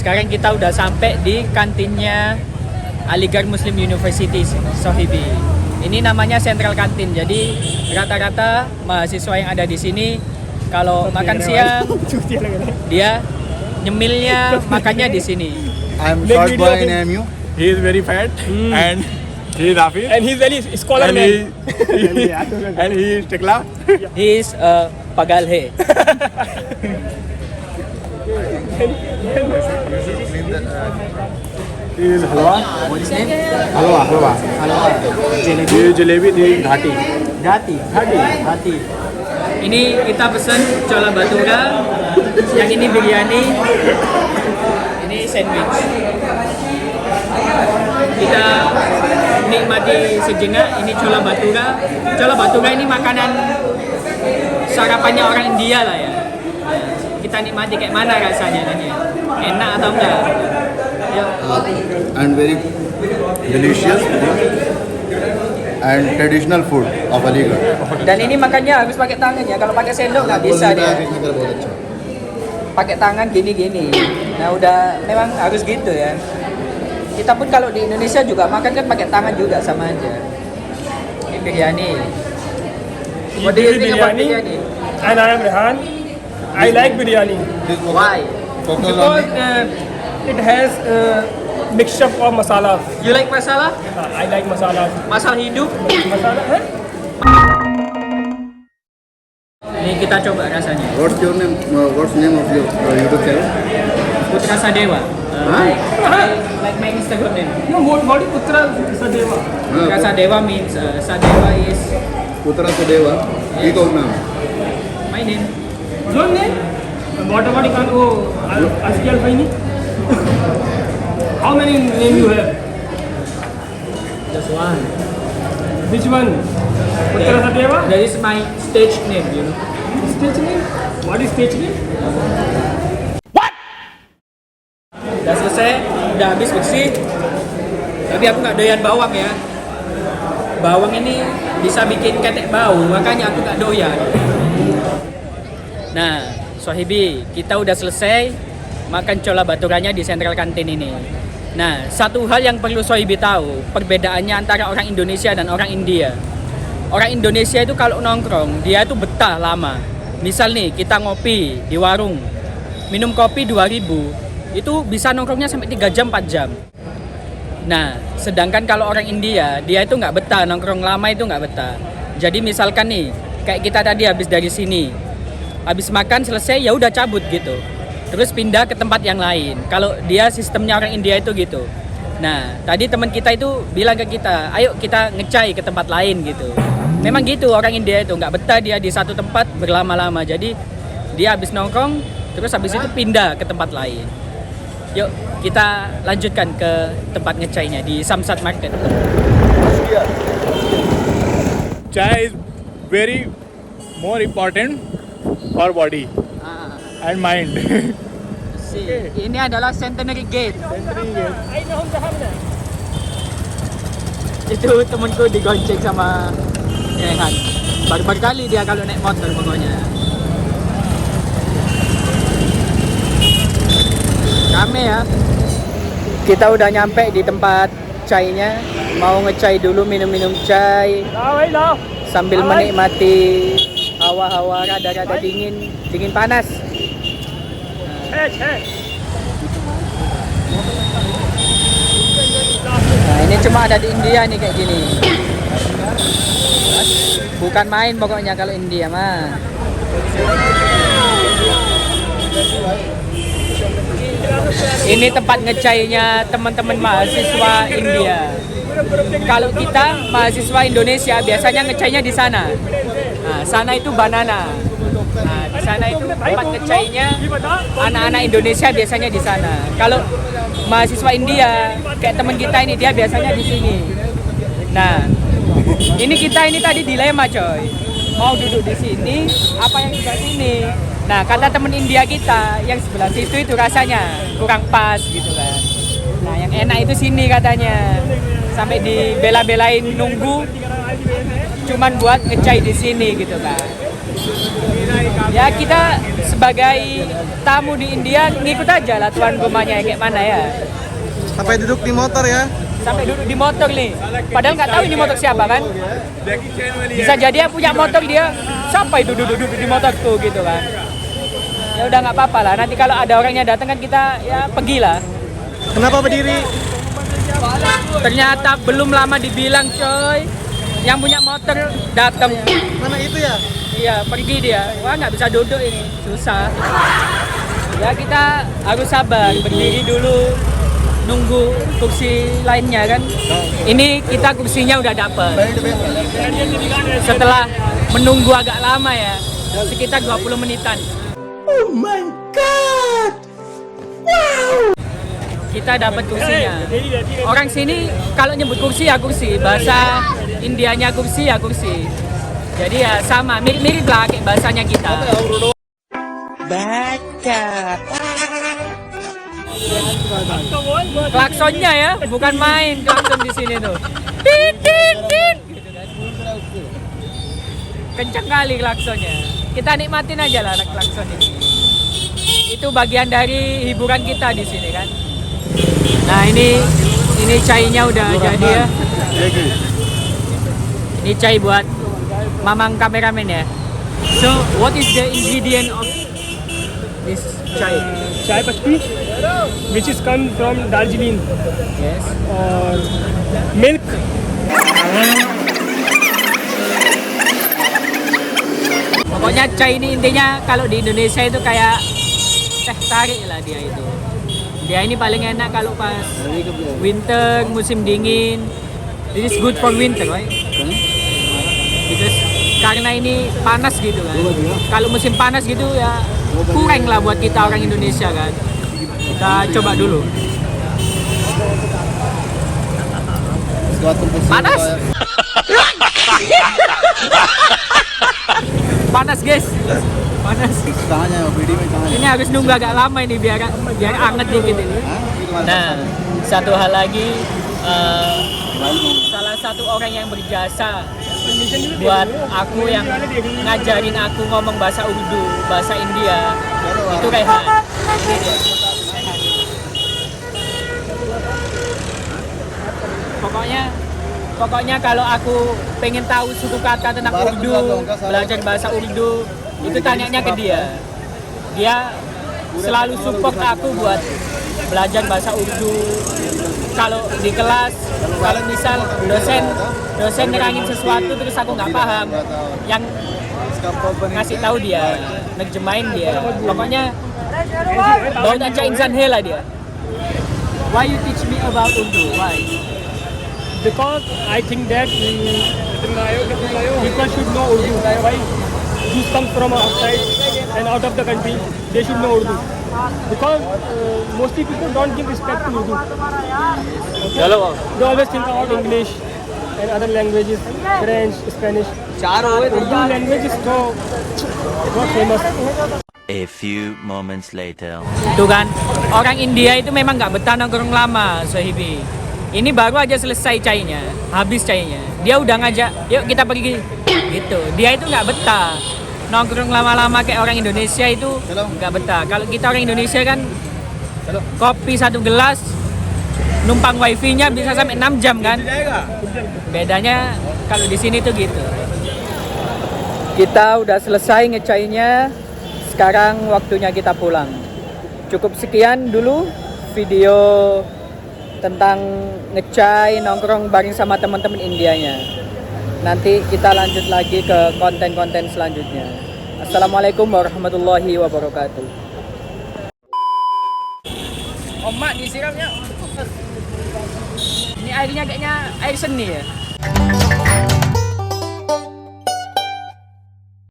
sekarang kita udah sampai di kantinnya Aligarh Muslim University Sohibi. Ini namanya Central Canteen. Jadi rata-rata mahasiswa yang ada di sini kalau makan siang dia nyemilnya makannya di sini. I'm short boy in AMU. He is very fat and he is Hafiz. And he's very scholar And man. and he is Tekla. He is Pagalhe. He is Halwa. What is name? Halwa. He is Jalebi. He is Dhati. Hati. Ini kita pesen cola bhatura, yang ini biryani, ini sandwich. Kita nikmati sejenak. Ini cola bhatura. Cola bhatura ini makanan sarapannya orang India lah ya. Kita nikmati kayak mana rasanya tadi. Enak atau enggak? Yuk. And very delicious and traditional food of Aligarh. Dan ini makannya harus pakai tangan ya. Kalau pakai sendok nggak bisa dia. Pakai tangan gini-gini. Nah udah memang harus gitu ya. Kita pun kalau di Indonesia juga makan kan pakai tangan juga sama aja. Ini biryani. What do you think about biryani? And I am Rehan. I like biryani Why? because it has a mixture of masala. You like masala? I like masala. Masal hidup? Masala, huh? Ini kita coba rasanya. What's your name? What's name of your YouTube channel? Putra Sadewa. Like my Instagram name. No, what is Putra Sadeva? Putra Sadewa means Sadewa is Putra Sadewa. He called now. my name. Your name? What about you can go Askial Faini? How many name you have? Just one. Which one? Putra Sadeva? That is my stage name, you know. Stage name? What is stage name? Udah selesai, udah habis bersih. Tapi aku nggak doyan bawang ya. Bawang ini bisa bikin ketek bau, makanya aku nggak doyan. Nah, Sohibi, kita udah selesai makan cola bhaturanya di Central Canteen ini. Nah, satu hal yang perlu Sohibi tahu, perbedaannya antara orang Indonesia dan orang India. Orang Indonesia itu kalau nongkrong, dia itu betah lama. Misal nih, kita ngopi di warung, minum kopi 2.000, itu bisa nongkrongnya sampai 3 jam, 4 jam. Nah, sedangkan kalau orang India, dia itu nggak betah, nongkrong lama itu nggak betah. Jadi misalkan nih, kayak kita tadi habis dari sini, habis makan selesai ya udah cabut gitu. Terus pindah ke tempat yang lain. Kalau dia sistemnya orang India itu gitu. Nah, tadi teman kita itu bilang ke kita, ayo kita ngecai ke tempat lain gitu. Memang gitu orang India itu nggak betah dia di satu tempat berlama-lama. Jadi dia habis nongkrong, terus habis itu pindah ke tempat lain. Yuk kita lanjutkan ke tempat ngecainya di Samsat Market. Chai is very more important for body and mind. Ini adalah Centenary Gate. I know the hamna. Itu temenku digonceng sama Rehan. Baru kali dia kalau naik motor pokoknya. Rame ya. Kita udah nyampe di tempat cainya. Mau ngecai dulu, minum-minum cai sambil menikmati hawa-hawa rada-rada dingin panas. Nah, ini cuma ada di India nih kayak gini. Bukan main pokoknya kalau India mah. Ini tempat ngecainya teman-teman mahasiswa India. Kalau kita mahasiswa Indonesia biasanya ngecainya di sana. Nah, sana itu banana. Nah, di sana itu tempat ngecainya anak-anak Indonesia biasanya di sana. Kalau mahasiswa India kayak teman kita ini dia biasanya di sini. Nah, ini kita ini tadi dilema coy. Mau duduk di sini apa yang sebelah sini? Nah, kata temen India kita yang sebelah situ itu rasanya kurang pas gitu kan. Nah, yang enak itu sini katanya. Sampai dibela-belain nunggu cuman buat ngecai di sini gitu kan. Ya kita sebagai tamu di India ngikut aja lah tuan rumahnya kayak mana ya. Sampai duduk di motor ya. Sampai duduk di motor nih. Padahal nggak tahu ini motor siapa kan. Bisa jadi yang punya motor dia sampai duduk di motor tuh gitu kan. Ya udah nggak apa-apa lah. Nanti kalau ada orangnya datang kan kita ya pergilah. Kenapa berdiri? Ternyata belum lama dibilang coy, yang punya motor datang. Mana itu ya? Iya pergi dia. Wah nggak bisa duduk ini, susah. Ya kita harus sabar, berdiri dulu. Nunggu kursi lainnya kan. Ini kita kursinya udah dapet. Setelah menunggu agak lama ya, sekitar 20 menitan. Oh my god. Wow. Kita dapat kursinya. Orang sini kalau nyebut kursi ya kursi, bahasa Indianya kursi ya kursi. Jadi ya sama, mirip-mirip lah kayak bahasanya kita. Baca. Klaksonnya ya, bukan main klakson di sini tuh. Tit tit tit. Gitu kan. Kencang kali klaksonnya. Kita nikmatin aja lah klakson ini. Itu bagian dari hiburan kita di sini kan. Nah ini cainya udah jadi ya. Ini cai buat mamang kameramen ya. So what is the ingredient of this chai? Chai patti, which is come from Darjeeling, Yes. or milk. Pokoknya chai ini intinya kalau di Indonesia itu kayak teh tarik lah dia itu. Dia ini paling enak kalau pas winter, musim dingin. This is good for winter, right? Because karena ini panas gitu kan. Kalau musim panas gitu ya kurang lah buat kita orang Indonesia kan. Kita coba dulu. Panas? Panas guys. Panas. Ini harus nunggu agak lama ini biar anget dikit ini. Nah, satu hal lagi, salah satu orang yang berjasa buat aku yang ngajarin aku ngomong bahasa Urdu, bahasa India, itu Rehan. Ini dia. Pokoknya kalau aku pengen tahu suku kata tentang Urdu, belajar bahasa Urdu, itu tanyanya ke dia. Dia selalu support aku buat belajar bahasa Urdu. Kalau di kelas, kalau misal dosen nerangin sesuatu terus aku nggak paham, yang ngasih tahu dia, nerjemahin dia. Pokoknya baut aja insan hela dia. Why you teach me about Urdu? Why? Because I think that people should know Urdu. Why? These come from outside and out of the country, they should know Urdu. Because mostly people don't give respect to Urdu. Okay? They always think about English and other languages, French, Spanish. Urdu language is so not famous. A few moments later. Itu kan, orang India itu memang nggak betah nongkrong lama, Sohibi. Ini baru aja selesai cainya, habis cainya. Dia udah ngajak, yuk kita pergi. Gitu. Dia itu nggak betah. Nongkrong lama-lama kayak orang Indonesia itu nggak betah. Kalau kita orang Indonesia kan, kopi satu gelas, numpang wifi-nya bisa sampai 6 jam kan. Bedanya kalau di sini tuh gitu. Kita udah selesai ngecainya. Sekarang waktunya kita pulang. Cukup sekian dulu video tentang ngecai nongkrong bareng sama teman-teman Indianya. Nanti kita lanjut lagi ke konten-konten selanjutnya. Assalamualaikum warahmatullahi wabarakatuh. Omak disiramnya. Ini airnya kayaknya air seni ya.